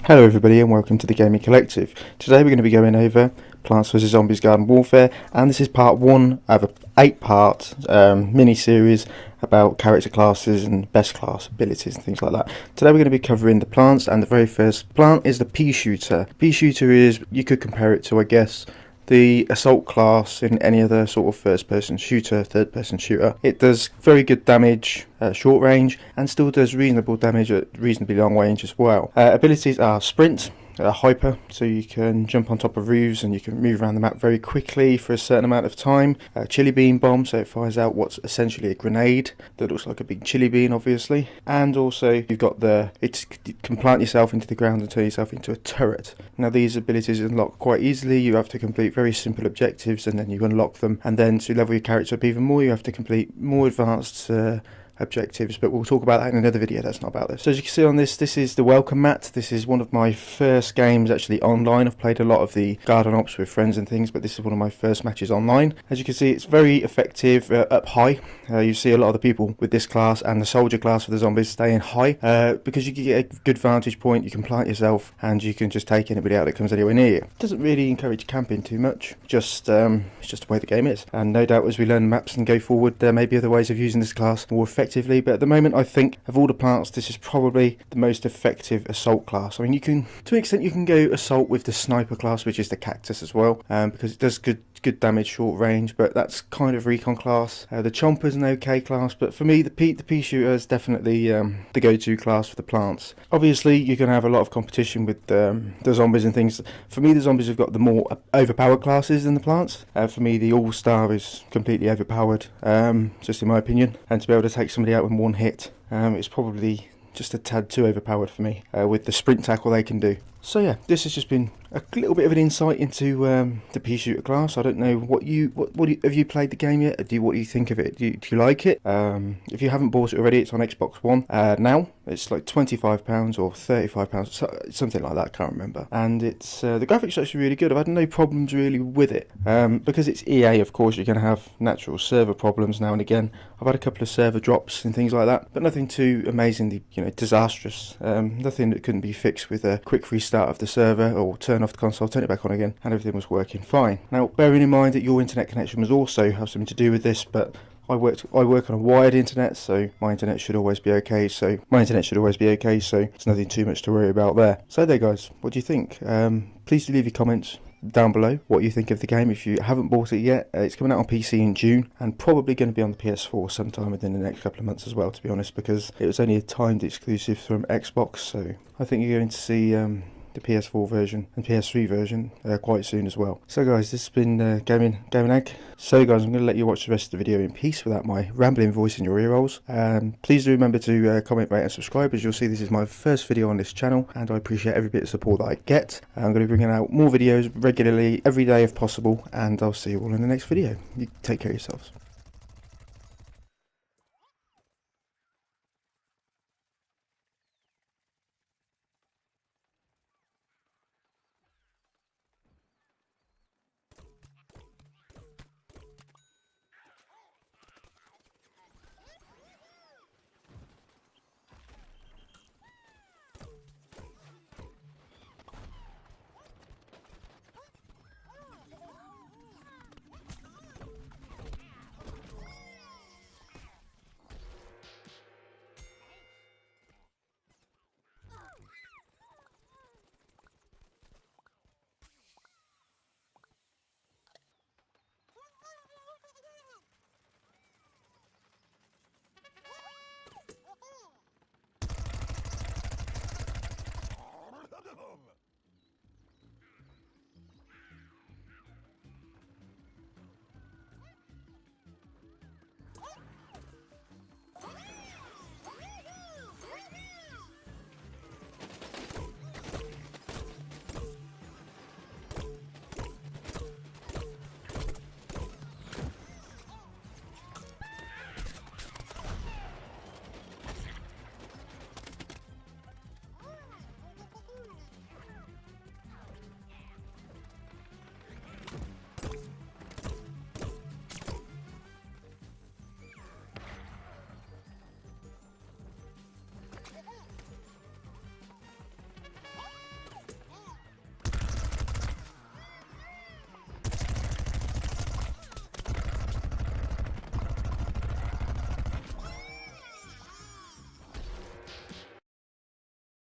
Hello everybody and welcome to the Gaming Collective. Today we're going to be going over Plants vs Zombies Garden Warfare, and this is part 1 of an 8-part mini-series about character classes and best class abilities and things like that. Today we're going to be covering the plants, and the very first plant is the Peashooter. Peashooter is, you could compare it to, I guess, the assault class in any other sort of first-person shooter, third-person shooter. It does very good damage short range, and still does reasonable damage at reasonably long range as well. Abilities are sprint, hyper, so you can jump on top of roofs and you can move around the map very quickly for a certain amount of time. Chili bean bomb, so it fires out what's essentially a grenade that looks like a big chili bean, obviously. And also you've got it can plant yourself into the ground and turn yourself into a turret. Now these abilities unlock quite easily. You have to complete very simple objectives and then you unlock them, and then to level your character up even more you have to complete more advanced objectives, but we'll talk about that in another video. That's not about this. So as you can see on this is the welcome mat. This is one of my first games actually online. I've played a lot of the garden ops with friends and things, but this is one of my first matches online. As you can see, it's very effective up high. You see a lot of the people with this class and the soldier class for the zombies staying high because you can get a good vantage point, you can plant yourself and you can just take anybody out that comes anywhere near you. It doesn't really encourage camping too much, it's just the way the game is, and no doubt as we learn maps and go forward there may be other ways of using this class more effectively. But at the moment I think of all the plants this is probably the most effective assault class. I mean, you can, to an extent you can go assault with the sniper class, which is the cactus as well, because it does good damage short range, but that's kind of recon class. The chomper's an okay class, but for me the Peashooter is definitely the go-to class for the plants. Obviously you're going to have a lot of competition with the zombies and things. For me the zombies have got the more overpowered classes than the plants. For me the all-star is completely overpowered, just in my opinion, and to be able to take somebody out in one hit, it's probably just a tad too overpowered for me with the sprint tackle they can do. So yeah, this has just been a little bit of an insight into the Peashooter class. I don't know what have you played the game yet? What do you think of it? Do you like it? If you haven't bought it already, it's on Xbox One now. It's like £25 or £35, something like that. I can't remember. And it's the graphics are actually really good. I've had no problems really with it because it's EA. Of course, you're going to have natural server problems now and again. I've had a couple of server drops and things like that, but nothing too amazingly, disastrous. Nothing that couldn't be fixed with a quick restart of the server or turn off the console, turn it back on again, and everything was working fine. Now, bearing in mind that your internet connection was also have something to do with this, but I work on a wired internet, so my internet should always be okay. So it's nothing too much to worry about there. So there, guys, what do you think? Please do leave your comments down below what you think of the game. If you haven't bought it yet, it's coming out on PC in June and probably going to be on the PS4 sometime within the next couple of months as well, to be honest, because it was only a timed exclusive from Xbox. So I think you're going to see the PS4 version and PS3 version quite soon as well. So guys, this has been Gaming Ag. So guys, I'm going to let you watch the rest of the video in peace without my rambling voice in your ear rolls. Please do remember to comment, rate and subscribe. As you'll see, this is my first video on this channel and I appreciate every bit of support that I get. I'm going to be bringing out more videos regularly every day if possible, and I'll see you all in the next video. You take care of yourselves.